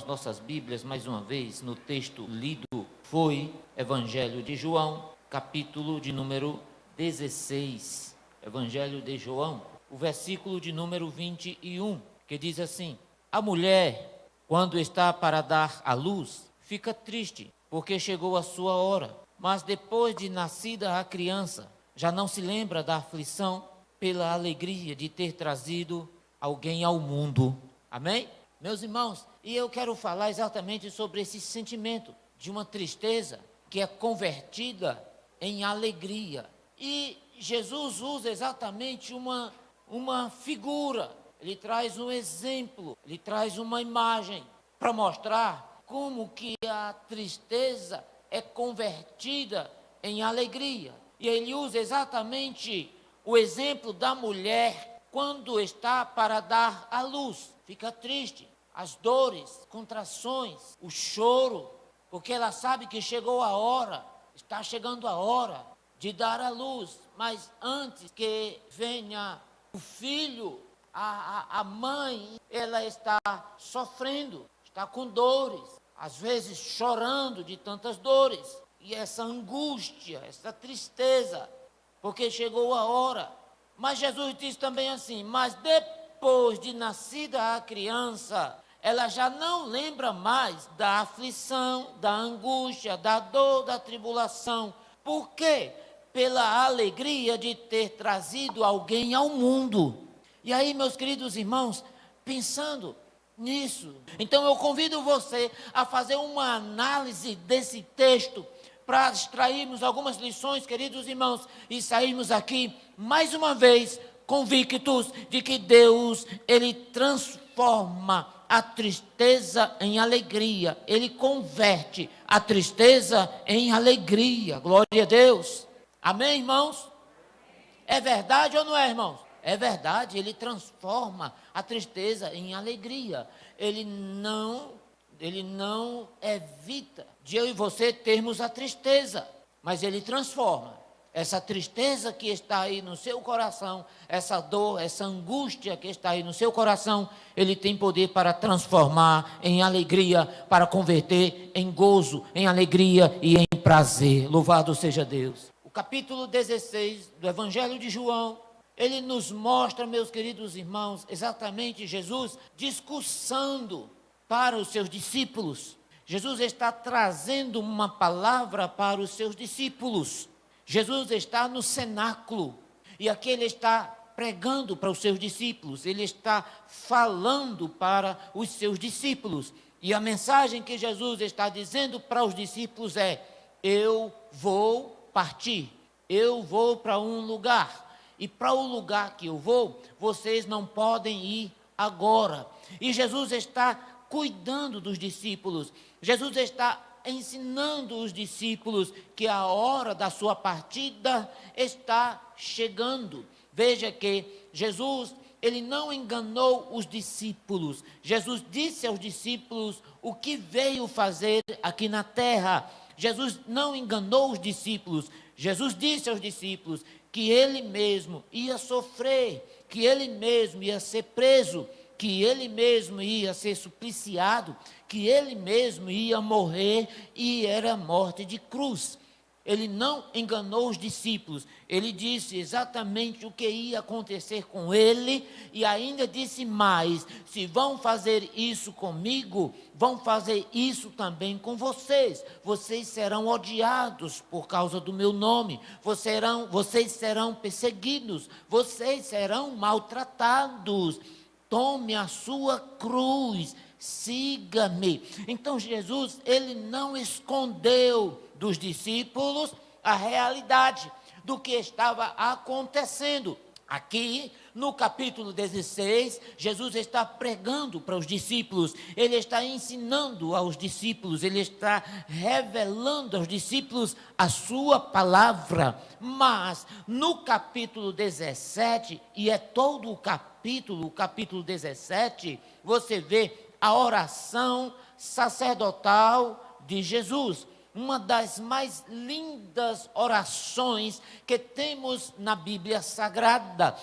as nossas Bíblias mais uma vez no texto lido, foi Evangelho de João, capítulo de número 16. Evangelho de João, o versículo de número 21, que diz assim: a mulher, quando está para dar à luz, fica triste, porque chegou a sua hora. Mas depois de nascida a criança, já não se lembra da aflição pela alegria de ter trazido alguém ao mundo. Amém? Meus irmãos, e eu quero falar exatamente sobre esse sentimento de uma tristeza que é convertida em alegria. E Jesus usa exatamente uma figura, ele traz um exemplo, ele traz uma imagem para mostrar como que a tristeza é convertida em alegria. E ele usa exatamente o exemplo da mulher quando está para dar à luz. Fica triste, as dores, contrações, o choro, porque ela sabe que chegou a hora, está chegando a hora de dar à luz. Mas antes que venha o filho, a mãe, ela está sofrendo, está com dores, às vezes chorando de tantas dores. E essa angústia, essa tristeza, porque chegou a hora. Mas Jesus diz também assim: mas depois de nascida a criança, ela já não lembra mais da aflição, da angústia, da dor, da tribulação. Por quê? Pela alegria de ter trazido alguém ao mundo. E aí, meus queridos irmãos, pensando nisso, então eu convido você a fazer uma análise desse texto, para extrairmos algumas lições, queridos irmãos, e sairmos aqui, mais uma vez, convictos de que Deus, Ele transforma a tristeza em alegria. Ele converte a tristeza em alegria. Glória a Deus. Amém, irmãos? É verdade ou não é, irmãos? É verdade, Ele transforma a tristeza em alegria. Ele não evita de eu e você termos a tristeza, mas Ele transforma essa tristeza que está aí no seu coração, essa dor, essa angústia que está aí no seu coração. Ele tem poder para transformar em alegria, para converter em gozo, em alegria e em prazer. Louvado seja Deus. O capítulo 16 do Evangelho de João, ele nos mostra, meus queridos irmãos, exatamente Jesus discursando para os seus discípulos. Jesus está trazendo uma palavra para os seus discípulos. Jesus está no cenáculo, e aqui ele está pregando para os seus discípulos, ele está falando para os seus discípulos. E a mensagem que Jesus está dizendo para os discípulos é: eu vou partir, eu vou para um lugar, e para o lugar que eu vou, vocês não podem ir agora. E Jesus está cuidando dos discípulos. Jesus está ensinando os discípulos que a hora da sua partida está chegando. Veja que Jesus, ele não enganou os discípulos. Jesus disse aos discípulos o que veio fazer aqui na terra. Jesus não enganou os discípulos. Jesus disse aos discípulos que ele mesmo ia sofrer, que ele mesmo ia ser preso, que ele mesmo ia ser supliciado, que ele mesmo ia morrer, e era morte de cruz. Ele não enganou os discípulos, ele disse exatamente o que ia acontecer com ele, e ainda disse mais: se vão fazer isso comigo, vão fazer isso também com vocês. Vocês serão odiados por causa do meu nome, vocês serão perseguidos, vocês serão maltratados. Tome a sua cruz, siga-me. Então Jesus, ele não escondeu dos discípulos a realidade do que estava acontecendo. Aqui, no capítulo 16, Jesus está pregando para os discípulos, ele está ensinando aos discípulos, ele está revelando aos discípulos a sua palavra. Mas no capítulo 17, e é todo o capítulo 17, você vê a oração sacerdotal de Jesus. Uma das mais lindas orações que temos na Bíblia Sagrada.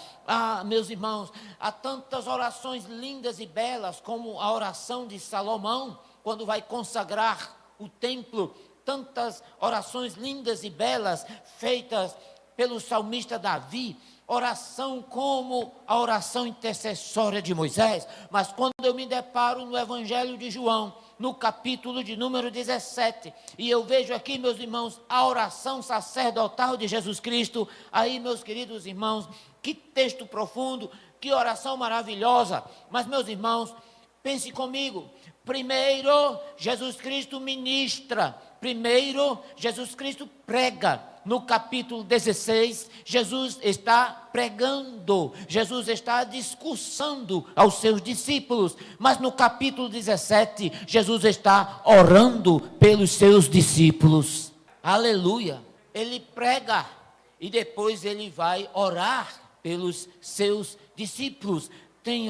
Meus irmãos, há tantas orações lindas e belas, como a oração de Salomão, quando vai consagrar o templo, tantas orações lindas e belas feitas pelo salmista Davi, oração como a oração intercessória de Moisés. Mas quando eu me deparo no Evangelho de João, no capítulo de número 17, e eu vejo aqui, meus irmãos, a oração sacerdotal de Jesus Cristo, aí, meus queridos irmãos, que texto profundo, que oração maravilhosa. Mas, meus irmãos, pense comigo, primeiro Jesus Cristo ministra, primeiro Jesus Cristo prega. No capítulo 16, Jesus está pregando, Jesus está discursando aos seus discípulos, mas no capítulo 17, Jesus está orando pelos seus discípulos. Aleluia! Ele prega e depois ele vai orar pelos seus discípulos. Tem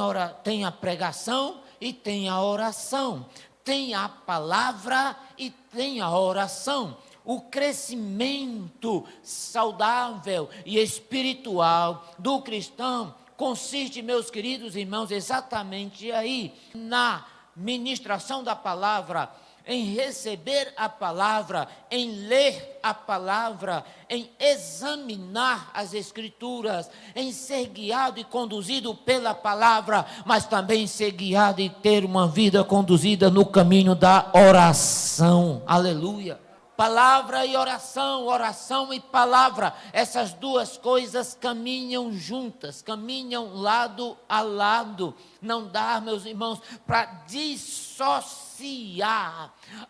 a pregação e tem a oração, tem a palavra e tem a oração. O crescimento saudável e espiritual do cristão consiste, meus queridos irmãos, exatamente aí, na ministração da palavra, em receber a palavra, em ler a palavra, em examinar as Escrituras, em ser guiado e conduzido pela palavra, mas também ser guiado e ter uma vida conduzida no caminho da oração. Aleluia! Palavra e oração, oração e palavra, essas duas coisas caminham juntas, caminham lado a lado. Não dá, meus irmãos, para dissociar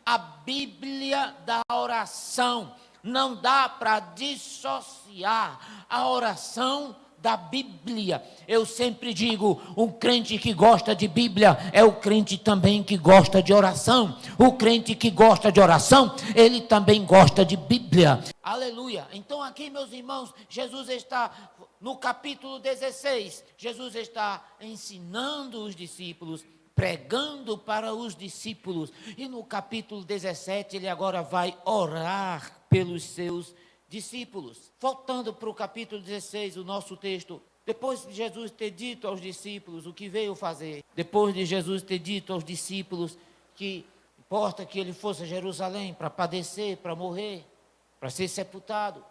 a Bíblia da oração. Não dá para dissociar a oração da Bíblia. Eu sempre digo, um crente que gosta de Bíblia é o crente também que gosta de oração. O crente que gosta de oração, ele também gosta de Bíblia. Aleluia. Então aqui, meus irmãos, Jesus está no capítulo 16, Jesus está ensinando os discípulos, pregando para os discípulos, e no capítulo 17 ele agora vai orar pelos seus discípulos. Voltando para o capítulo 16, o nosso texto, depois de Jesus ter dito aos discípulos o que veio fazer, depois de Jesus ter dito aos discípulos que importa que ele fosse a Jerusalém para padecer, para morrer, para ser sepultado,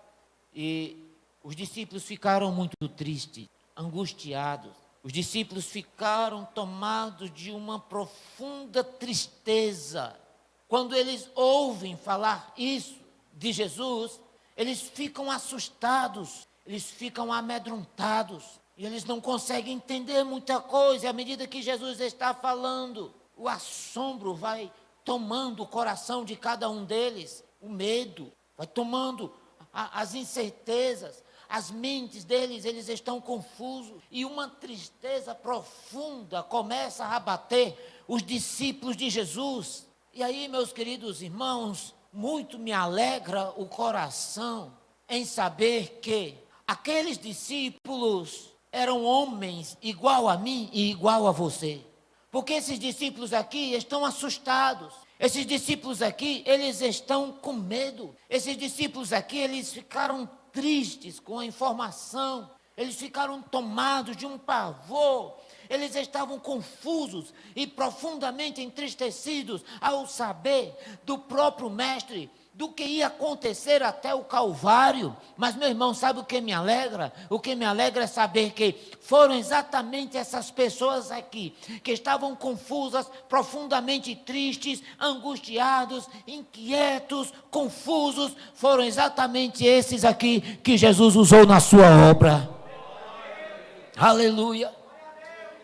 e os discípulos ficaram muito tristes, angustiados. Os discípulos ficaram tomados de uma profunda tristeza. Quando eles ouvem falar isso de Jesus, eles ficam assustados, eles ficam amedrontados, e eles não conseguem entender muita coisa. E à medida que Jesus está falando, o assombro vai tomando o coração de cada um deles, o medo vai tomando as incertezas, as mentes deles, eles estão confusos, e uma tristeza profunda começa a abater os discípulos de Jesus. E aí, meus queridos irmãos, muito me alegra o coração em saber que aqueles discípulos eram homens igual a mim e igual a você. Porque esses discípulos aqui estão assustados. Esses discípulos aqui, eles estão com medo. Esses discípulos aqui, eles ficaram tristes com a informação. Eles ficaram tomados de um pavor. Eles estavam confusos e profundamente entristecidos ao saber do próprio Mestre, do que ia acontecer até o Calvário. Mas, meu irmão, sabe o que me alegra? O que me alegra é saber que foram exatamente essas pessoas aqui, que estavam confusas, profundamente tristes, angustiados, inquietos, confusos, foram exatamente esses aqui que Jesus usou na sua obra. Aleluia.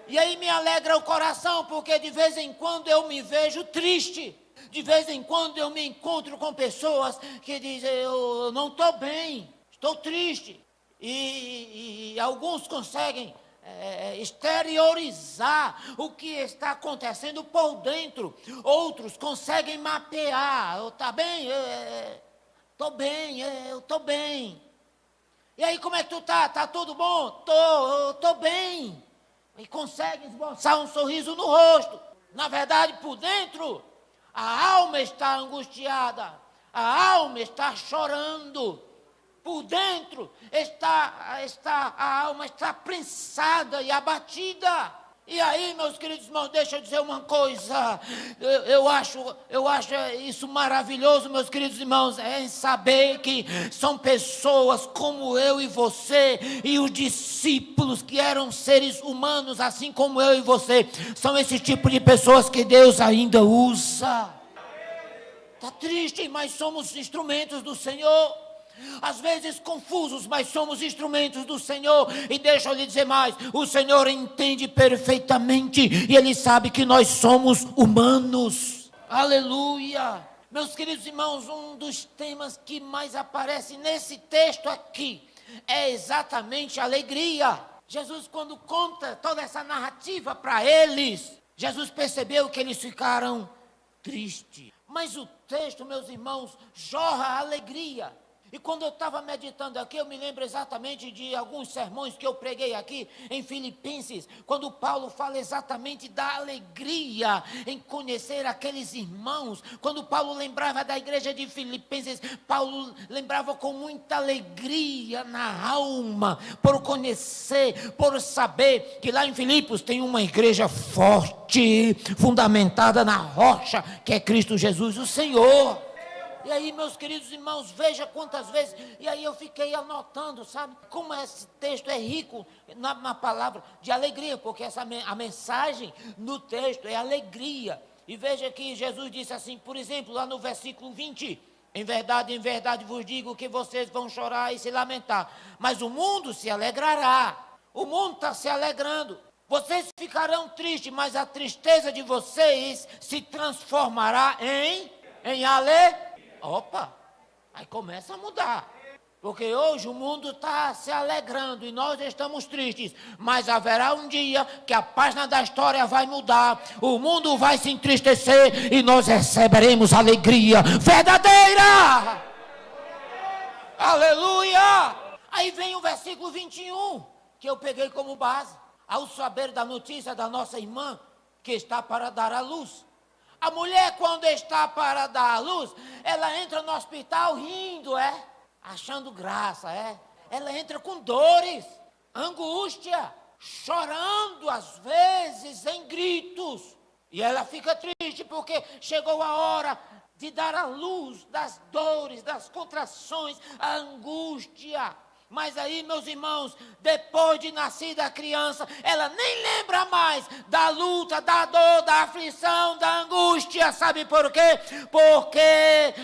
E aí me alegra o coração, porque de vez em quando eu me vejo triste. De vez em quando eu me encontro com pessoas que dizem, eu não estou bem, estou triste. E alguns conseguem exteriorizar o que está acontecendo por dentro. Outros conseguem mapear, está bem? Estou bem, eu estou bem. E aí, como é que tu está? Está tudo bom? Estou bem. E conseguem esboçar um sorriso no rosto. Na verdade, por dentro, a alma está angustiada, a alma está chorando. Por dentro, a alma está prensada e abatida. E aí, meus queridos irmãos, deixa eu dizer uma coisa, eu acho isso maravilhoso, meus queridos irmãos, é saber que são pessoas como eu e você, e os discípulos que eram seres humanos, assim como eu e você, são esse tipo de pessoas que Deus ainda usa. Está triste, mas somos instrumentos do Senhor. Às vezes confusos, mas somos instrumentos do Senhor. E deixa eu lhe dizer mais, o Senhor entende perfeitamente, e Ele sabe que nós somos humanos. Aleluia. Meus queridos irmãos, um dos temas que mais aparece nesse texto aqui é exatamente a alegria. Jesus, quando conta toda essa narrativa para eles, Jesus percebeu que eles ficaram tristes. Mas o texto, meus irmãos, jorra alegria. E quando eu estava meditando aqui, eu me lembro exatamente de alguns sermões que eu preguei aqui em Filipenses, quando Paulo fala exatamente da alegria em conhecer aqueles irmãos. Quando Paulo lembrava da igreja de Filipenses, Paulo lembrava com muita alegria na alma, por conhecer, por saber que lá em Filipos tem uma igreja forte, fundamentada na rocha, que é Cristo Jesus, o Senhor. E aí, meus queridos irmãos, veja quantas vezes, e aí eu fiquei anotando, sabe, como esse texto é rico na palavra de alegria, porque a mensagem no texto é alegria. E veja que Jesus disse assim, por exemplo, lá no versículo 20, em verdade vos digo que vocês vão chorar e se lamentar, mas o mundo se alegrará. O mundo está se alegrando. Vocês ficarão tristes, mas a tristeza de vocês se transformará em alegria. Opa, aí começa a mudar, porque hoje o mundo está se alegrando e nós estamos tristes, mas haverá um dia que a página da história vai mudar, o mundo vai se entristecer e nós receberemos alegria verdadeira. Aleluia! Aí vem o versículo 21, que eu peguei como base, ao saber da notícia da nossa irmã, que está para dar à luz. A mulher, quando está para dar à luz, ela entra no hospital rindo, achando graça, Ela entra com dores, angústia, chorando às vezes em gritos. E ela fica triste porque chegou a hora de dar à luz das dores, das contrações, a angústia. Mas aí, meus irmãos, depois de nascida a criança, ela nem lembra mais da luta, da dor, da aflição, da angústia. Sabe por quê? Porque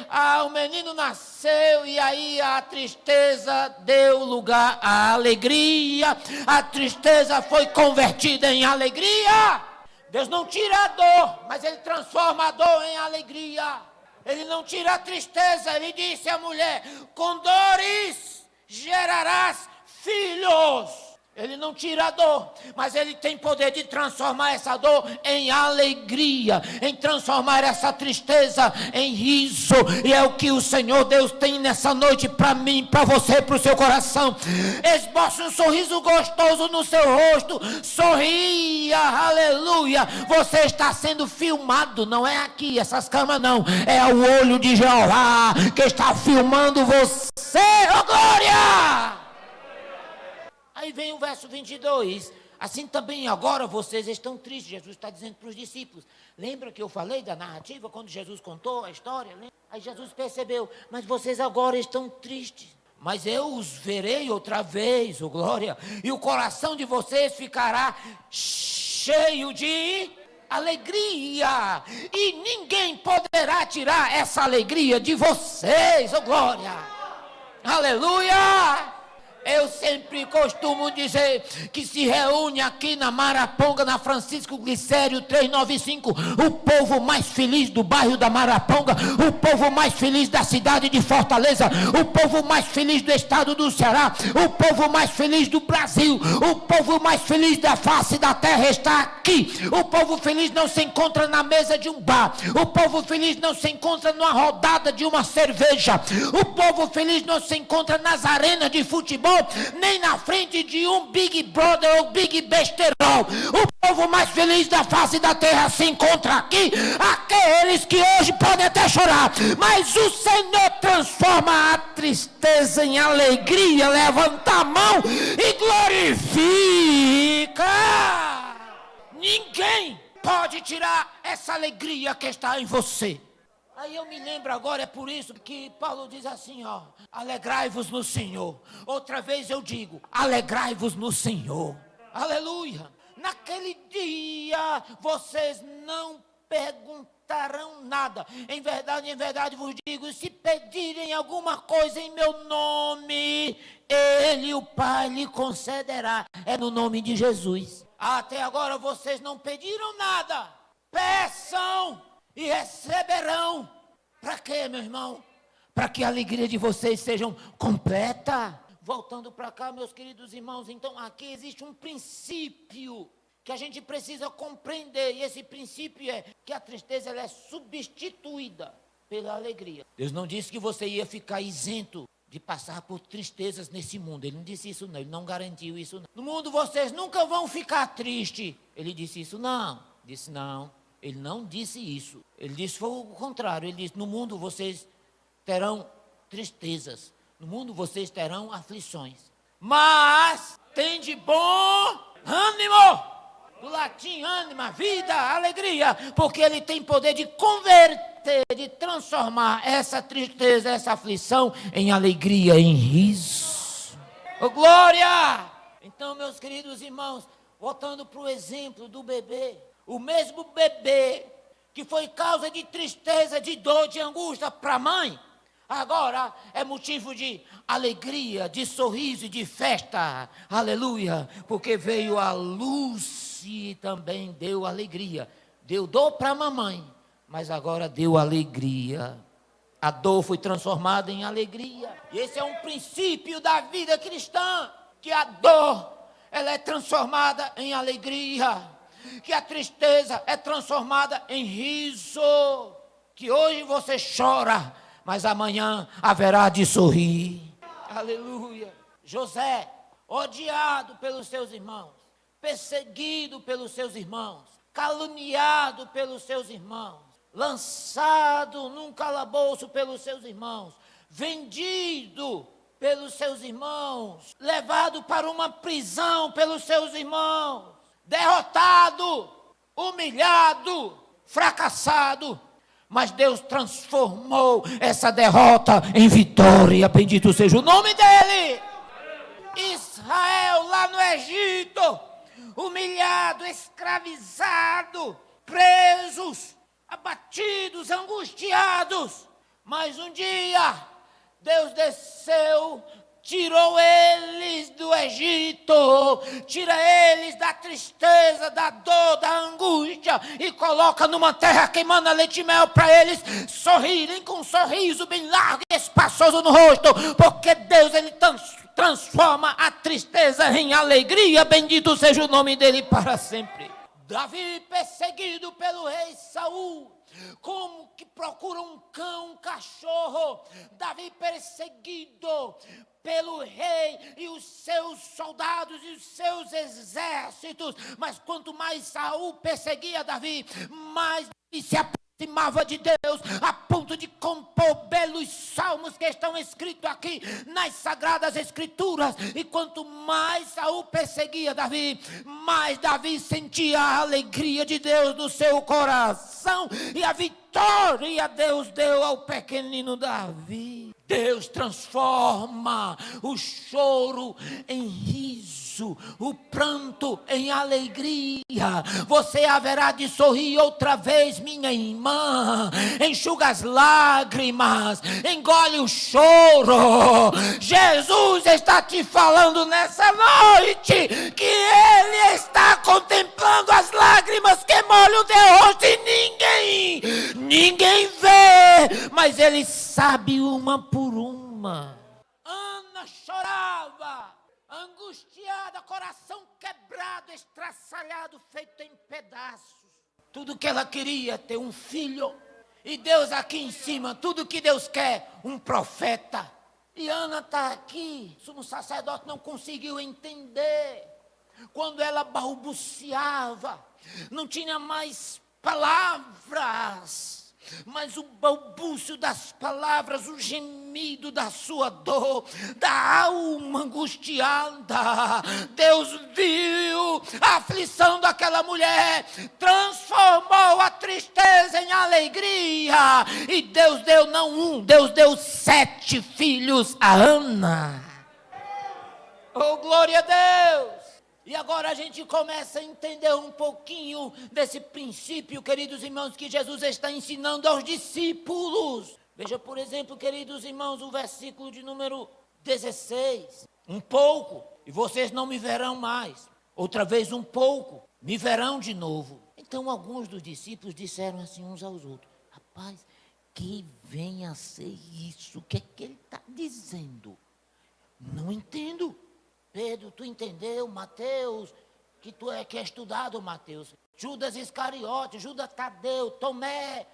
o menino nasceu e aí a tristeza deu lugar à alegria. A tristeza foi convertida em alegria. Deus não tira a dor, mas Ele transforma a dor em alegria. Ele não tira a tristeza. Ele disse à mulher, com dores gerarás filhos. Ele não tira a dor, mas Ele tem poder de transformar essa dor em alegria, em transformar essa tristeza em riso. E é o que o Senhor Deus tem nessa noite para mim, para você, para o seu coração. Esboce um sorriso gostoso no seu rosto, sorria, aleluia. Você está sendo filmado, não é aqui, essas câmeras não, é o olho de Jeová que está filmando você, oh glória! Aí vem o verso 22, assim também agora vocês estão tristes. Jesus está dizendo para os discípulos, lembra que eu falei da narrativa, quando Jesus contou a história? Lembra? Aí Jesus percebeu, mas vocês agora estão tristes, mas eu os verei outra vez, oh glória, e o coração de vocês ficará cheio de alegria, e ninguém poderá tirar essa alegria de vocês, oh glória, aleluia. Eu sempre costumo dizer que se reúne aqui na Maraponga, na Francisco Glicério 395, o povo mais feliz do bairro da Maraponga, o povo mais feliz da cidade de Fortaleza, o povo mais feliz do estado do Ceará, o povo mais feliz do Brasil, o povo mais feliz da face da terra está aqui. O povo feliz não se encontra na mesa de um bar, o povo feliz não se encontra numa rodada de uma cerveja, o povo feliz não se encontra nas arenas de futebol, nem na frente de um Big Brother ou Big Besterol. O povo mais feliz da face da terra se encontra aqui, aqueles que hoje podem até chorar, mas o Senhor transforma a tristeza em alegria. Levanta a mão e glorifica. Ninguém pode tirar essa alegria que está em você. Aí eu me lembro agora, é por isso que Paulo diz assim, ó, alegrai-vos no Senhor. Outra vez eu digo, alegrai-vos no Senhor. Aleluia. Naquele dia vocês não perguntarão nada. Em verdade vos digo, se pedirem alguma coisa em meu nome, Ele, o Pai, lhe concederá. É no nome de Jesus. Até agora vocês não pediram nada. Peçam e receberão. Para quê, meu irmão? Para que a alegria de vocês seja completa. Voltando para cá, meus queridos irmãos, então aqui existe um princípio que a gente precisa compreender. E esse princípio é que a tristeza ela é substituída pela alegria. Deus não disse que você ia ficar isento de passar por tristezas nesse mundo. Ele não disse isso não, ele não garantiu isso não. No mundo vocês nunca vão ficar tristes. Ele disse isso não. Disse não. Ele não disse isso. Ele disse foi o contrário. Ele disse, no mundo vocês terão tristezas. No mundo vocês terão aflições. Mas tem de bom ânimo. Do latim, ânima, vida, alegria. Porque ele tem poder de converter, de transformar essa tristeza, essa aflição em alegria, em riso. Oh, glória! Então, meus queridos irmãos, voltando para o exemplo do bebê. O mesmo bebê que foi causa de tristeza, de dor, de angústia para a mãe, agora é motivo de alegria, de sorriso e de festa. Aleluia! Porque veio a luz e também deu alegria. Deu dor para a mamãe, mas agora deu alegria. A dor foi transformada em alegria. E esse é um princípio da vida cristã, que a dor, ela é transformada em alegria. Que a tristeza é transformada em riso. Que hoje você chora, mas amanhã haverá de sorrir. Aleluia. José, odiado pelos seus irmãos, perseguido pelos seus irmãos, caluniado pelos seus irmãos, lançado num calabouço pelos seus irmãos, vendido pelos seus irmãos, levado para uma prisão pelos seus irmãos, derrotado, humilhado, fracassado, mas Deus transformou essa derrota em vitória. Bendito seja o nome dele. Israel lá no Egito, humilhado, escravizado, presos, abatidos, angustiados, mas um dia Deus desceu, tirou eles do Egito, tira eles da tristeza, da dor, da angústia e coloca numa terra que emana leite e mel para eles sorrirem com um sorriso bem largo e espaçoso no rosto, porque Deus ele transforma a tristeza em alegria. Bendito seja o nome dele para sempre. Davi perseguido pelo rei Saul, como que procura um cão, um cachorro. Davi perseguido pelo rei e os seus soldados e os seus exércitos. Mas quanto mais Saul perseguia Davi, mais Davi se aproximava de Deus, a ponto de compor belos salmos que estão escritos aqui nas Sagradas Escrituras. E quanto mais Saul perseguia Davi, mais Davi sentia a alegria de Deus no seu coração, e a vitória Deus deu ao pequenino Davi. Deus transforma o choro em riso, o pranto em alegria. Você haverá de sorrir outra vez, minha irmã. Enxuga as lágrimas, engole o choro. Jesus está te falando nessa noite que Ele está contemplando as lágrimas que molham o teu rosto e ninguém vê, mas Ele sabe uma por uma. Ana chorava, angustiada, coração quebrado, estraçalhado, feito em pedaços. Tudo que ela queria, ter um filho. E Deus aqui em cima, tudo que Deus quer, um profeta. E Ana está aqui, o sumo sacerdote não conseguiu entender. Quando ela balbuciava, não tinha mais palavras, mas o balbúcio das palavras, o gemido da sua dor, da alma angustiada, angustiada. Deus viu a aflição daquela mulher, transformou a tristeza em alegria. E Deus deu não um, Deus deu 7 filhos a Ana. Oh, glória a Deus! E agora a gente começa a entender um pouquinho desse princípio, queridos irmãos, que Jesus está ensinando aos discípulos. Veja, por exemplo, queridos irmãos, o versículo de número 16. Um pouco, e vocês não me verão mais. Outra vez um pouco, me verão de novo. Então alguns dos discípulos disseram assim uns aos outros: rapaz, que venha a ser isso? O que é que ele está dizendo? Não entendo. Pedro, tu entendeu? Mateus, que tu é que é estudado, Mateus. Judas Iscariote, Judas Tadeu, Tomé,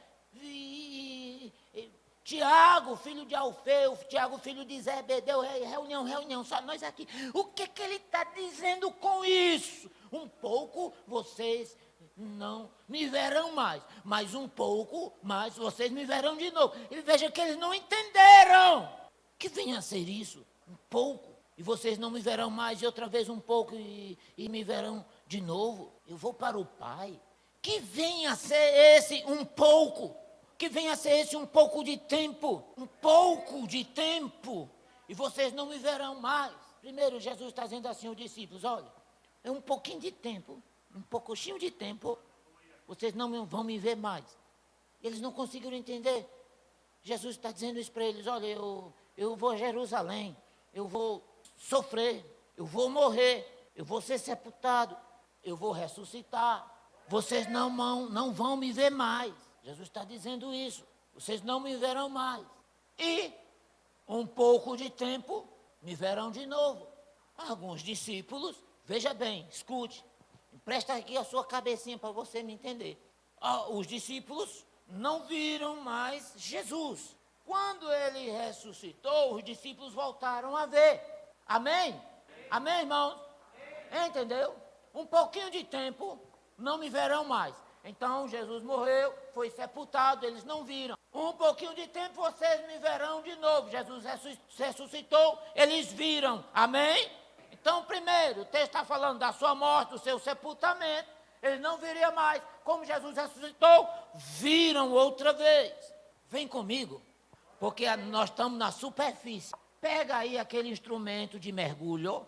Tiago, filho de Alfeu, Tiago, filho de Zebedeu, reunião, só nós aqui. O que ele está dizendo com isso? Um pouco vocês não me verão mais, mas um pouco mais vocês me verão de novo. E veja que eles não entenderam. Que venha a ser isso? Um pouco. E vocês não me verão mais, e outra vez um pouco, e me verão de novo. Eu vou para o Pai. Que venha a ser esse um pouco. Que venha a ser esse um pouco de tempo. Um pouco de tempo. E vocês não me verão mais. Primeiro, Jesus está dizendo assim aos discípulos: olha, é um pouquinho de tempo, um pouquinho de tempo, vocês não vão me ver mais. Eles não conseguiram entender. Jesus está dizendo isso para eles: olha, eu vou a Jerusalém, eu vou sofrer, eu vou morrer, eu vou ser sepultado, eu vou ressuscitar, vocês não vão me ver mais. Jesus está dizendo isso, vocês não me verão mais, e um pouco de tempo me verão de novo. Alguns discípulos, veja bem, escute, empresta aqui a sua cabecinha para você me entender. Os discípulos não viram mais Jesus. Quando ele ressuscitou, os discípulos voltaram a ver. Amém? Amém, irmãos? Entendeu? Um pouquinho de tempo, não me verão mais. Então, Jesus morreu, foi sepultado, eles não viram. Um pouquinho de tempo, vocês me verão de novo. Jesus ressuscitou, eles viram. Amém? Então, primeiro, o texto está falando da sua morte, do seu sepultamento. Eles não viriam mais. Como Jesus ressuscitou, viram outra vez. Vem comigo, porque nós estamos na superfície. Pega aí aquele instrumento de mergulho,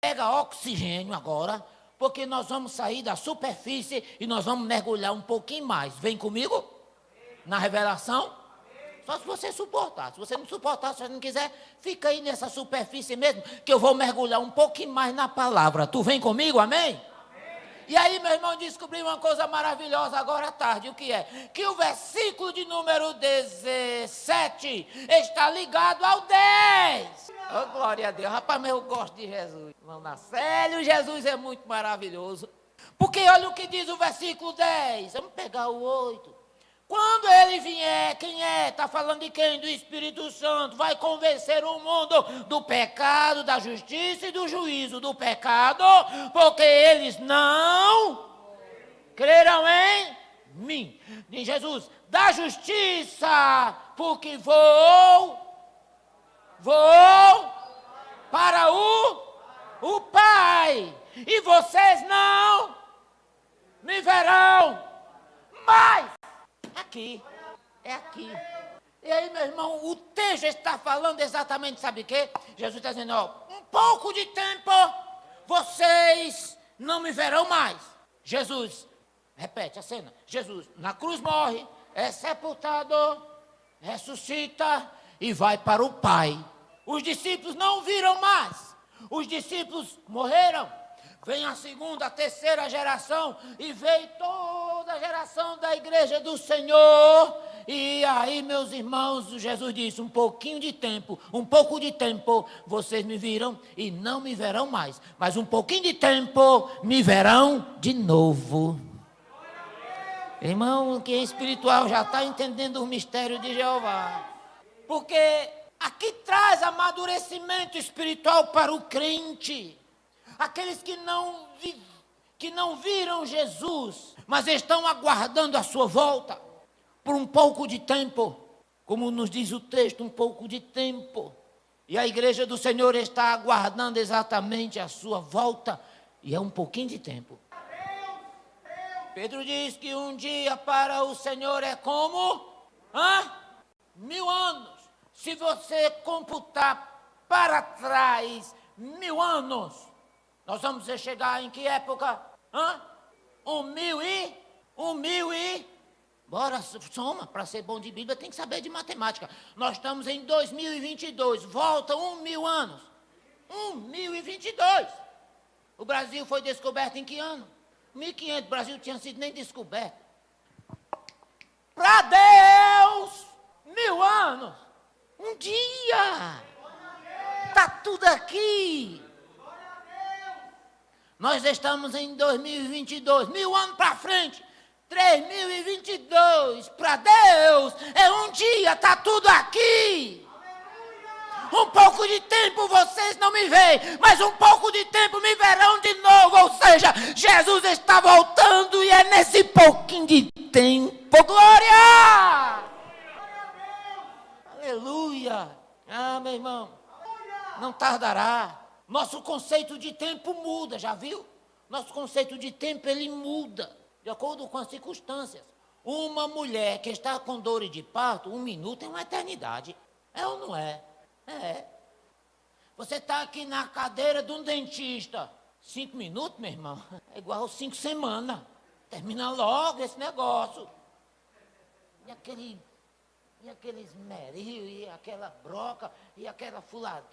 pega oxigênio agora, porque nós vamos sair da superfície e nós vamos mergulhar um pouquinho mais. Vem comigo? Na revelação? Só se você suportar. Se você não suportar, se você não quiser, fica aí nessa superfície mesmo, que eu vou mergulhar um pouquinho mais na palavra. Tu vem comigo, amém? E aí, meu irmão, descobri uma coisa maravilhosa agora à tarde. O que é? Que o versículo de número 17 está ligado ao 10. Oh, glória a Deus. Rapaz, mas eu gosto de Jesus. Vamos lá, sério, Jesus é muito maravilhoso. Porque olha o que diz o versículo 10. Vamos pegar o 8. Quando ele vier, quem é? Está falando de quem? Do Espírito Santo. Vai convencer o mundo do pecado, da justiça e do juízo. Do pecado, porque eles não crerão em mim. Em Jesus. Da justiça, porque vou para o Pai. E vocês não me verão mais. Aqui, é aqui. E aí, meu irmão, o texto está falando exatamente, sabe o quê? Jesus está dizendo, ó, um pouco de tempo, vocês não me verão mais. Jesus, repete a cena, Jesus na cruz morre, é sepultado, ressuscita e vai para o Pai. Os discípulos não viram mais, os discípulos morreram. Vem a segunda, a terceira geração e veio toda a geração da igreja do Senhor. E aí, meus irmãos, Jesus disse, um pouquinho de tempo, um pouco de tempo, vocês me viram e não me verão mais. Mas um pouquinho de tempo, me verão de novo. Irmão, quem é espiritual já está entendendo o mistério de Jeová. Porque aqui traz amadurecimento espiritual para o crente. Aqueles que não viram Jesus, mas estão aguardando a sua volta por um pouco de tempo, como nos diz o texto, um pouco de tempo. E a igreja do Senhor está aguardando exatamente a sua volta. E é um pouquinho de tempo. Pedro diz que um dia para o Senhor é como 1000 anos. Se você computar para trás 1000 anos, nós vamos chegar em que época? 1000 e... Bora, soma. Para ser bom de Bíblia tem que saber de matemática. Nós estamos em 2022. Volta 1000 anos. 1022. O Brasil foi descoberto em que ano? 1500. O Brasil tinha sido nem descoberto. Para Deus, 1000 anos. Um dia. Está tudo aqui. Nós estamos em 2022. 1000 anos para frente. 3022, para Deus, é um dia, está tudo aqui. Um pouco de tempo vocês não me veem, mas um pouco de tempo me verão de novo. Ou seja, Jesus está voltando e é nesse pouquinho de tempo, glória! Aleluia! Meu irmão, não tardará. Nosso conceito de tempo muda, já viu? Nosso conceito de tempo, ele muda. De acordo com as circunstâncias. Uma mulher que está com dor de parto, 1 minuto é uma eternidade. É ou não é? É. Você está aqui na cadeira de um dentista. 5 minutos, meu irmão, é igual 5 semanas. Termina logo esse negócio. E aquele esmeril, e aquela broca, e aquela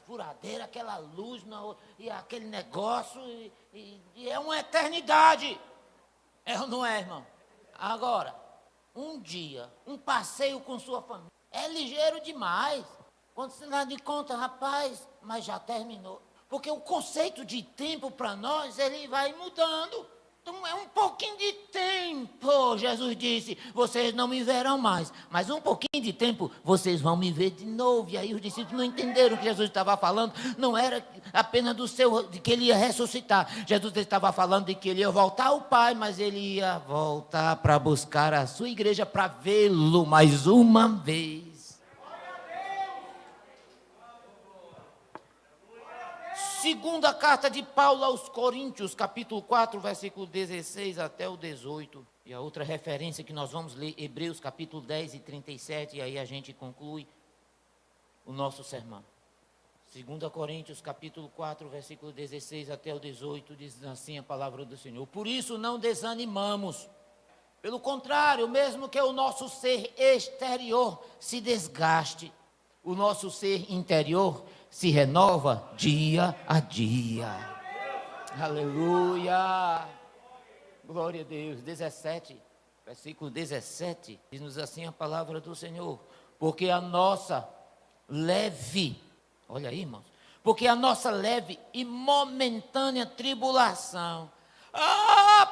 furadeira, aquela luz, e aquele negócio, e é uma eternidade. É ou não é, irmão? Agora, um dia, um passeio com sua família, é ligeiro demais. Quando você dá de conta, rapaz, mas já terminou. Porque o conceito de tempo para nós, ele vai mudando. Então é um pouquinho de tempo, Jesus disse, vocês não me verão mais. Mas um pouquinho de tempo, vocês vão me ver de novo. E aí os discípulos não entenderam o que Jesus estava falando. Não era apenas de que ele ia ressuscitar. Jesus estava falando de que ele ia voltar ao Pai, mas ele ia voltar para buscar a sua igreja, para vê-lo mais uma vez. Segunda carta de Paulo aos Coríntios, capítulo 4, versículo 16 até o 18. E a outra referência que nós vamos ler, Hebreus, capítulo 10 e 37, e aí a gente conclui o nosso sermão. 2 Coríntios, capítulo 4, versículo 16 até o 18, diz assim a palavra do Senhor. Por isso não desanimamos. Pelo contrário, mesmo que o nosso ser exterior se desgaste, o nosso ser interior se renova dia a dia. Aleluia! Glória a Deus. 17, versículo 17, diz-nos assim a palavra do Senhor. Porque a nossa leve, olha aí, irmãos, porque a nossa leve e momentânea tribulação,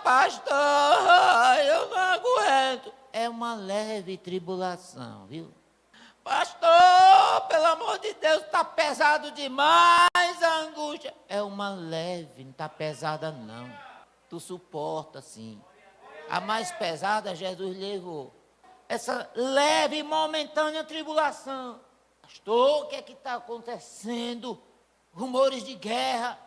pastor, eu não aguento. É uma leve tribulação, viu? Pastor, pelo amor de Deus, está pesado demais a angústia. É uma leve, não está pesada não. Tu suporta sim. A mais pesada Jesus levou. Essa leve e momentânea tribulação. Pastor, o que é que está acontecendo? Rumores de guerra,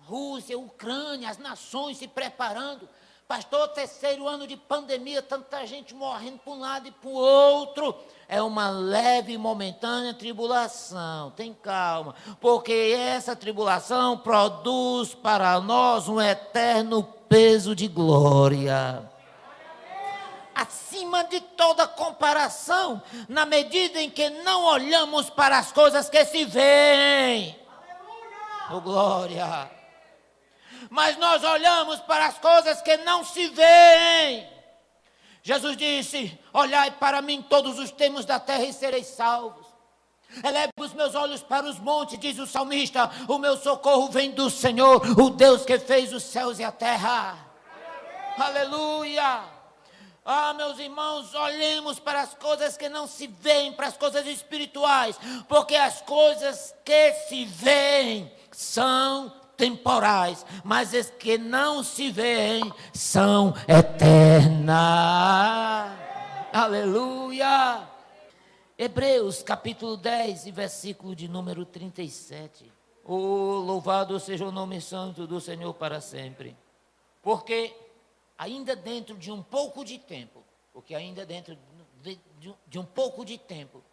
Rússia, Ucrânia, as nações se preparando. Pastor, 3º ano de pandemia, tanta gente morrendo para um lado e para o outro. É uma leve e momentânea tribulação. Tem calma, porque essa tribulação produz para nós um eterno peso de glória. Acima de toda comparação, na medida em que não olhamos para as coisas que se veem. Oh, glória! Mas nós olhamos para as coisas que não se veem. Jesus disse, olhai para mim todos os termos da terra e sereis salvos. Elevo os meus olhos para os montes, diz o salmista, o meu socorro vem do Senhor, o Deus que fez os céus e a terra. Aleluia! Meus irmãos, olhemos para as coisas que não se veem, para as coisas espirituais, porque as coisas que se veem são temporais, mas as que não se veem são eternas. Aleluia! Hebreus capítulo 10 e versículo de número 37. Oh, louvado seja o nome santo do Senhor para sempre. Porque ainda dentro de um pouco de tempo, de um pouco de tempo,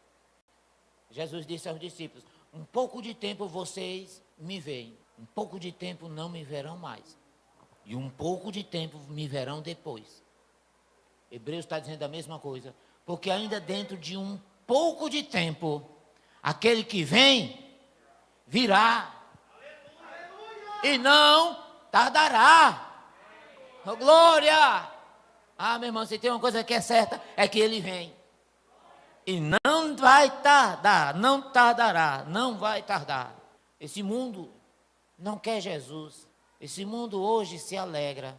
Jesus disse aos discípulos, um pouco de tempo vocês me veem, um pouco de tempo não me verão mais, e um pouco de tempo me verão depois. Hebreus está dizendo a mesma coisa, porque ainda dentro de um pouco de tempo, aquele que vem, virá, e não tardará. Oh, glória! Ah, meu irmão, se tem uma coisa que é certa, é que ele vem. E não vai tardar, não tardará, não vai tardar. Esse mundo não quer Jesus. Esse mundo hoje se alegra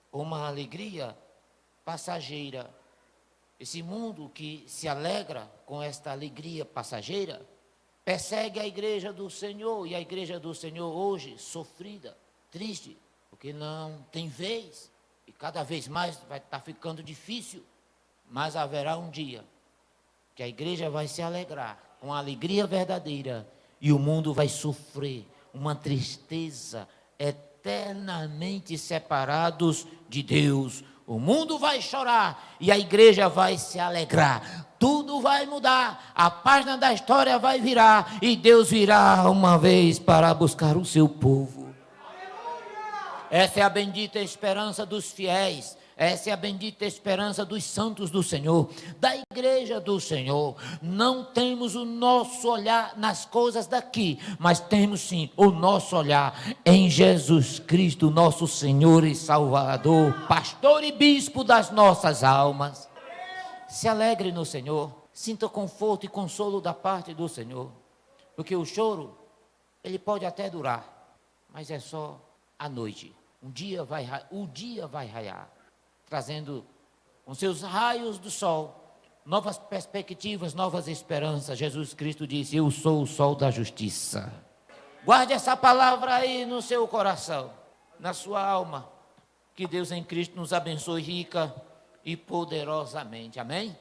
com uma alegria passageira. Esse mundo que se alegra com esta alegria passageira, persegue a igreja do Senhor, e a igreja do Senhor hoje sofrida, triste, porque não tem vez, e cada vez mais vai estar ficando difícil, mas haverá um dia que a igreja vai se alegrar com a alegria verdadeira, e o mundo vai sofrer uma tristeza, eternamente separados de Deus. O mundo vai chorar e a igreja vai se alegrar. Tudo vai mudar, a página da história vai virar e Deus virá uma vez para buscar o seu povo. Essa é a bendita esperança dos fiéis. Essa é a bendita esperança dos santos do Senhor, da igreja do Senhor. Não temos o nosso olhar nas coisas daqui, mas temos sim o nosso olhar em Jesus Cristo, nosso Senhor e Salvador, pastor e bispo das nossas almas. Se alegre no Senhor, sinta conforto e consolo da parte do Senhor, porque o choro, ele pode até durar, mas é só à noite. O dia vai raiar, trazendo com seus raios do sol, novas perspectivas, novas esperanças. Jesus Cristo disse, eu sou o sol da justiça. Guarde essa palavra aí no seu coração, na sua alma. Que Deus em Cristo nos abençoe rica e poderosamente. Amém?